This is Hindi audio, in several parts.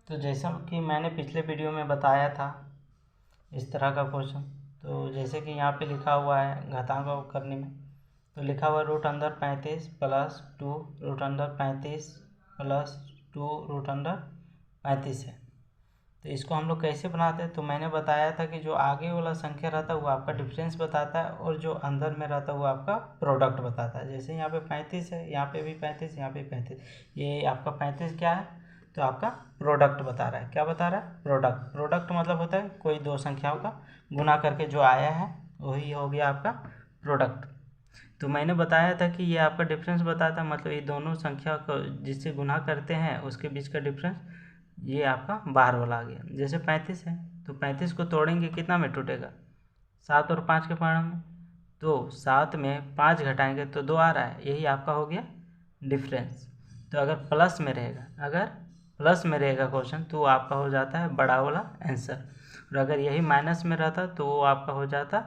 तो जैसा कि मैंने पिछले वीडियो में बताया था इस तरह का क्वेश्चन, तो जैसे कि यहाँ पे लिखा हुआ है घातांक करने में, तो लिखा हुआ रूट अंदर 35 प्लस 2 रूट अंदर 35 प्लस 2 रूट अंदर 35 है। तो इसको हम लोग कैसे बनाते हैं, तो मैंने बताया था कि जो आगे वाला संख्या रहता है वो आपका डिफरेंस बताता है और जो अंदर में रहता है वो आपका प्रोडक्ट बताता है। जैसे यहाँ पे 35 है, यहाँ पे भी 35, यहाँ पे 35, ये आपका 35 क्या है, तो आपका प्रोडक्ट बता रहा है। क्या बता रहा है? प्रोडक्ट। प्रोडक्ट मतलब होता है कोई दो संख्याओं का गुना करके जो आया है वही हो गया आपका प्रोडक्ट। तो मैंने बताया था कि ये आपका डिफरेंस बताता है, मतलब ये दोनों संख्या को जिससे गुना करते हैं उसके बीच का डिफरेंस, ये आपका बाहर वाला आ गया। जैसे 35 है तो 35 को तोड़ेंगे कितना में टूटेगा? 7 और 5 के परिणाम में। तो 7 में 5 घटाएंगे तो 2 आ रहा है, यही आपका हो गया डिफरेंस। तो अगर प्लस में रहेगा क्वेश्चन तो वो आपका हो जाता है बड़ा वाला आंसर, और अगर यही माइनस में रहता तो वो आपका हो जाता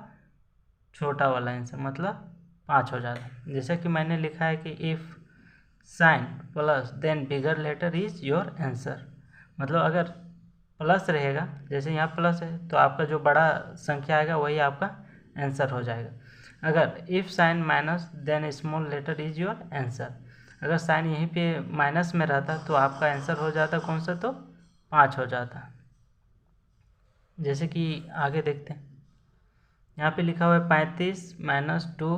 छोटा वाला आंसर, मतलब 5 हो जाता। जैसे कि मैंने लिखा है कि if sign plus then bigger letter is your answer, मतलब अगर प्लस रहेगा, जैसे यहाँ प्लस है तो आपका जो बड़ा संख्या आएगा वही आपका आंसर हो जाएगा। अगर if sign minus then small letter is your answer, अगर साइन यहीं पे माइनस में रहता तो आपका आंसर हो जाता कौन सा? तो 5 हो जाता। जैसे कि आगे देखते हैं, यहाँ पे लिखा हुआ है 35 माइनस 2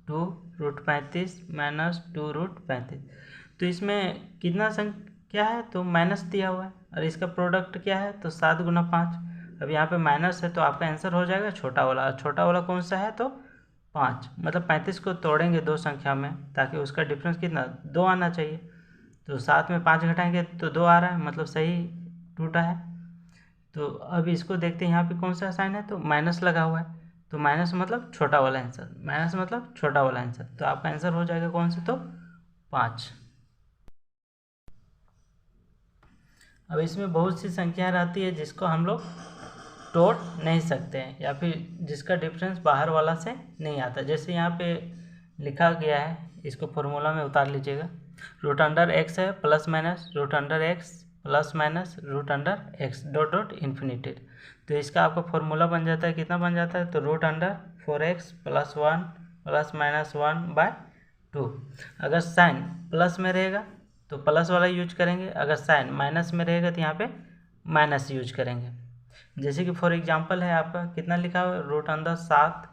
2 रूट 35 माइनस 2 रूट 35। तो इसमें कितना संख्या है? तो माइनस दिया हुआ है, और इसका प्रोडक्ट क्या है? तो 7 गुना 5। अब यहाँ पे माइनस है तो आपका आंसर हो जाएगा छोटा वाला। छोटा वाला कौन सा है? तो 5। मतलब 35 को तोड़ेंगे दो संख्या में ताकि उसका डिफरेंस कितना? 2 आना चाहिए। तो 7 में 5 घटाएंगे तो 2 आ रहा है, मतलब सही टूटा है। तो अब इसको देखते हैं, यहाँ पे कौन सा साइन है? तो माइनस लगा हुआ है, तो माइनस मतलब छोटा वाला आंसर, माइनस मतलब छोटा वाला आंसर। तो आपका आंसर हो जाएगा कौन सा? तो 5। अब इसमें बहुत सी संख्या रहती है जिसको हम लोग तोड़ नहीं सकते हैं, या फिर जिसका डिफरेंस बाहर वाला से नहीं आता। जैसे यहाँ पे लिखा गया है, इसको फॉर्मूला में उतार लीजिएगा। रूट अंडर एक्स है plus minus root under X plus minus root under X dot dot infinity. तो इसका आपका फॉर्मूला बन जाता है, कितना बन जाता है? तो root under 4x plus 1 plus minus 1/2। अगर साइन प्लस में रहेगा तो प्लस वाला यूज करेंगे, अगर साइन माइनस में रहेगा तो यहाँ पे माइनस यूज करेंगे। जैसे कि फॉर एग्जांपल है आपका कितना लिखा हुआ है? Root under 7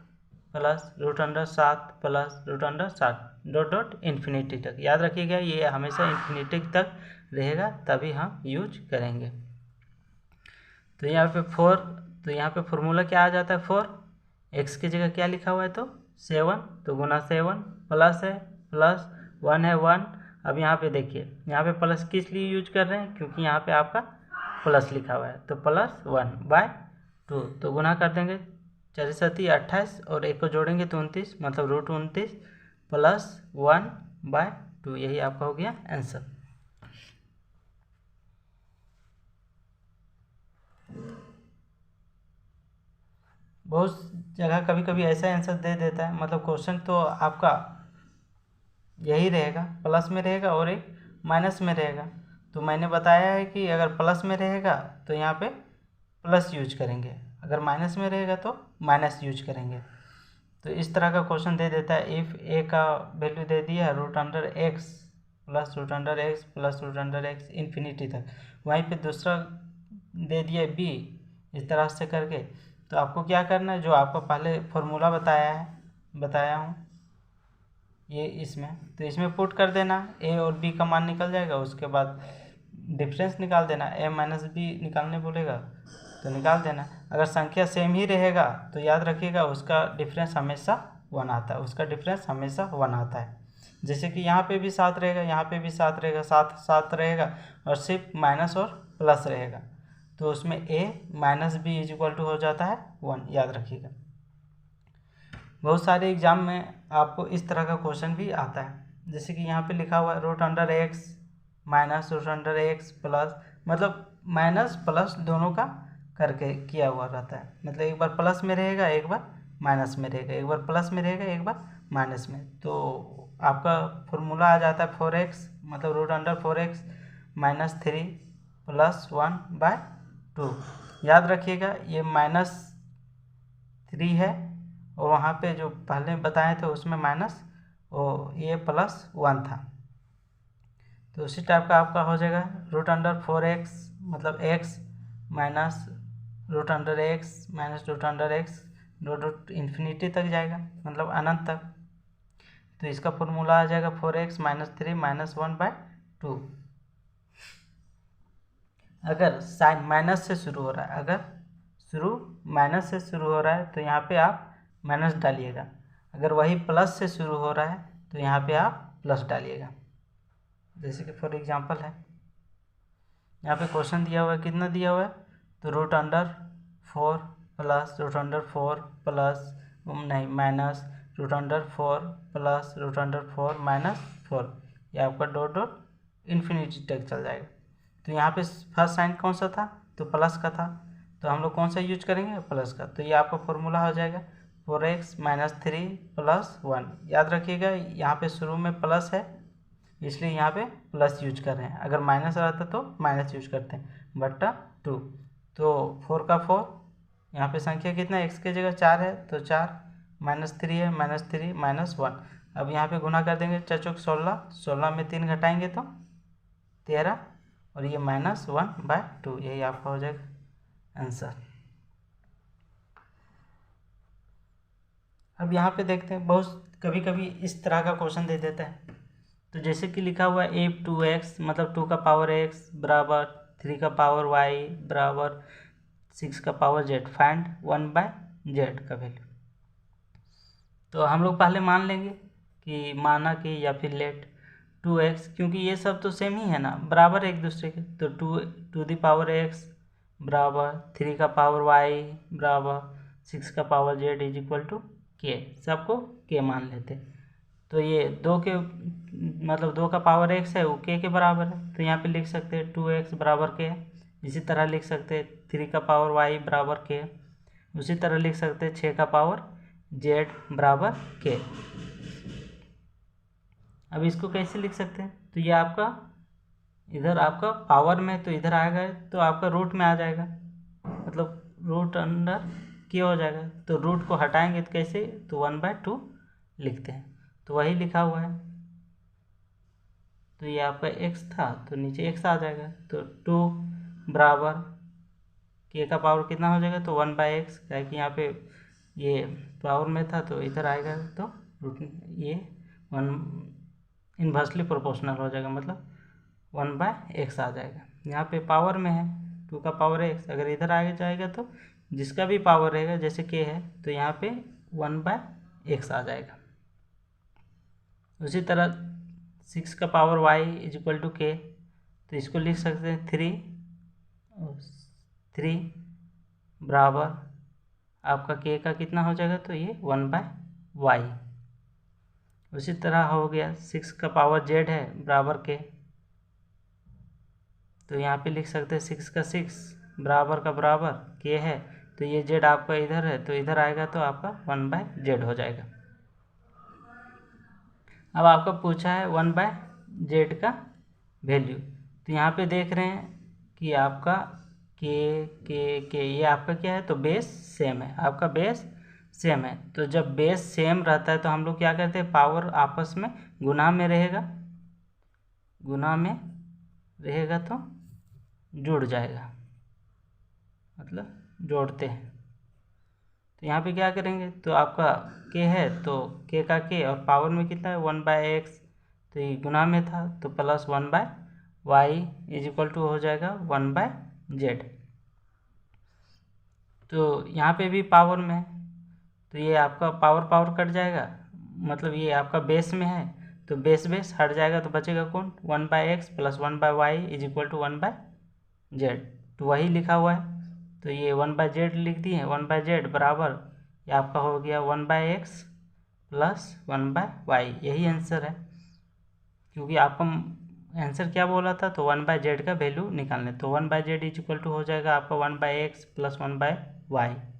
plus root under 7 plus root under 7 dot dot infinity तक। याद रखिएगा ये हमेशा इन्फिनिटी तक रहेगा, तभी हम यूज करेंगे। तो यहाँ पे 4, तो यहाँ पे फॉर्मूला क्या आ जाता है? 4 एक्स की जगह क्या लिखा हुआ है? तो 7, तो गुना 7 प्लस है प्लस 1 है 1। अब यहाँ पे देखिए, यहाँ पे प्लस किस लिए यूज कर रहे हैं? क्योंकि यहाँ पे आपका प्लस लिखा हुआ है, तो प्लस 1/2। तो गुना कर देंगे 4 7 28 और एक को जोड़ेंगे तो 29, मतलब रूट 29 प्लस 1/2, यही आपका हो गया आंसर। बहुत जगह कभी कभी ऐसा आंसर दे देता है, मतलब क्वेश्चन तो आपका यही रहेगा, प्लस में रहेगा और एक माइनस में रहेगा। तो मैंने बताया है कि अगर प्लस में रहेगा तो यहाँ पे प्लस यूज करेंगे, अगर माइनस में रहेगा तो माइनस यूज करेंगे। तो इस तरह का क्वेश्चन दे देता है। इफ़ ए का वैल्यू दे दिया root under X plus root under X plus root under X infinity तक, वहीं पे दूसरा दे दिया बी, इस तरह से करके। तो आपको क्या करना है, जो आपको पहले फॉर्मूला बताया हूँ ये इसमें, तो इसमें पुट कर देना, ए और बी का मान निकल जाएगा। उसके बाद डिफरेंस निकाल देना, ए माइनस बी निकालने बोलेगा तो निकाल देना। अगर संख्या सेम ही रहेगा तो याद रखिएगा उसका डिफरेंस हमेशा 1 आता है, उसका डिफरेंस हमेशा 1 आता है। जैसे कि यहाँ पे भी 7 रहेगा, यहाँ पे भी 7 रहेगा, 7 7 रहेगा, और सिर्फ माइनस और प्लस रहेगा, तो उसमें A minus B is equal to हो जाता है 1, याद रखिएगा। बहुत सारे एग्जाम में आपको इस तरह का क्वेश्चन भी आता है। जैसे कि यहाँ पे लिखा हुआ है root under X minus root under X plus, मतलब माइनस प्लस दोनों का करके किया हुआ रहता है, मतलब एक बार प्लस में रहेगा एक बार माइनस में रहेगा, एक बार प्लस में रहेगा एक बार माइनस में। तो आपका फॉर्मूला आ जाता है 4x, मतलब रूट अंडर 4x माइनस 3 +1/2। याद रखिएगा ये -3 है और वहाँ पे जो पहले बताए थे उसमें माइनस ये +1 था। तो उसी टाइप का आपका हो जाएगा √4x मतलब x minus √x minus √x root infinity तक जाएगा मतलब अनंत तक। तो इसका फॉर्मूला आ जाएगा 4x - 3 - 1/2। अगर साइन माइनस से शुरू हो रहा है, अगर माइनस से शुरू हो रहा है तो यहाँ पे आप माइनस डालिएगा। अगर वही प्लस से शुरू हो रहा है तो यहाँ पे आप प्लस डालिएगा। जैसे कि फॉर एग्जांपल है, यहाँ पे क्वेश्चन दिया हुआ है, कितना दिया हुआ है तो √4 प्लस √4 प्लस नहीं माइनस √4 प्लस √4 -4, ये आपका डॉट इन्फिनिटी तक चल जाएगा। तो यहाँ पे फर्स्ट साइन कौन सा था तो प्लस का था, तो हम लोग कौन सा यूज करेंगे प्लस का। तो ये आपका फॉर्मूला हो जाएगा 4x - 3 + 1। याद रखिएगा यहाँ पे शुरू में प्लस है इसलिए यहाँ पे प्लस यूज कर रहे हैं, अगर माइनस रहता तो माइनस यूज करते हैं, बट्टा 2। तो 4 का 4, यहाँ पे संख्या कितना है x की जगह 4 है तो 4 -3 है -3 -1। अब यहाँ पे गुना कर देंगे 4 चौक 16, 16 में 3 घटाएंगे तो 13 और ये -1/2, यही आपका हो जाएगा आंसर। अब यहाँ पे देखते हैं बहुत कभी कभी इस तरह का क्वेश्चन दे देता है। तो जैसे कि लिखा हुआ है if 2x मतलब 2 का पावर x बराबर 3 का पावर y बराबर 6 का पावर z, फाइंड 1/z का वैल्यू। तो हम लोग पहले मान लेंगे कि माना कि या फिर लेट 2x, क्योंकि ये सब तो सेम ही है ना, बराबर एक दूसरे के। तो 2 दी पावर x बराबर 3 का पावर y बराबर 6 का power z is equal to k, सबको k मान लेते। तो ये 2 के मतलब 2 का पावर x है वो k के बराबर है, तो यहाँ पे लिख सकते हैं 2x बराबर k। इसी तरह लिख सकते हैं 3 का पावर y बराबर k, उसी तरह लिख सकते हैं 6 का पावर z बराबर k। अब इसको कैसे लिख सकते हैं, तो ये आपका इधर आपका पावर में तो इधर आएगा तो आपका रूट में आ जाएगा, मतलब रूट अंडर k हो जाएगा। तो रूट को हटाएंगे तो कैसे, तो 1/2 लिखते हैं, तो वही लिखा हुआ है। तो ये आपका x था तो नीचे x आ जाएगा, तो 2 बराबर k का पावर कितना हो जाएगा तो 1/x, क्या कि यहाँ पे ये पावर में था तो इधर आएगा तो रूट ये 1 इन्वर्सली प्रोपोर्शनल हो जाएगा, मतलब 1/x आ जाएगा। यहाँ पे पावर में है 2 का पावर x, अगर इधर आगे जाएगा तो जिसका भी पावर रहेगा जैसे k है तो यहाँ पे 1/x आ जाएगा। उसी तरह 6 का power y is equal to k, तो इसको लिख सकते हैं 3 बराबर आपका k का कितना हो जाएगा तो ये 1/y। उसी तरह हो गया 6 का पावर z है बराबर k, तो यहाँ पे लिख सकते हैं 6 का 6 बराबर का बराबर k है, तो ये z आपका इधर है तो इधर आएगा तो आपका 1/z हो जाएगा। अब आपका पूछा है 1/z का वैल्यू, तो यहाँ पे देख रहे हैं कि आपका k ये आपका क्या है तो बेस सेम है, आपका बेस सेम है। तो जब बेस सेम रहता है तो हम लोग क्या करते हैं, पावर आपस में गुना में रहेगा, गुना में रहेगा तो जुड़ जाएगा, मतलब जोड़ते हैं। तो यहाँ पे क्या करेंगे, तो आपका k है तो k का k और पावर में कितना है 1/x, तो ये गुना में था तो plus 1/y is equal to हो जाएगा 1/z। तो यहाँ पे भी पावर में है तो ये आपका पावर कट जाएगा, मतलब ये आपका बेस में है तो बेस हट जाएगा तो बचेगा कौन 1/x plus 1/y is equal to 1/z। तो वही लिखा हुआ है, तो ये 1/z लिख दिए, 1/z बराबर ये आपका हो गया 1/x प्लस 1/y, यही आंसर है। क्योंकि आपका आंसर क्या बोला था तो 1/z का वैल्यू निकालने, तो 1/z इज इक्वल टू हो जाएगा आपका 1/x प्लस 1/y।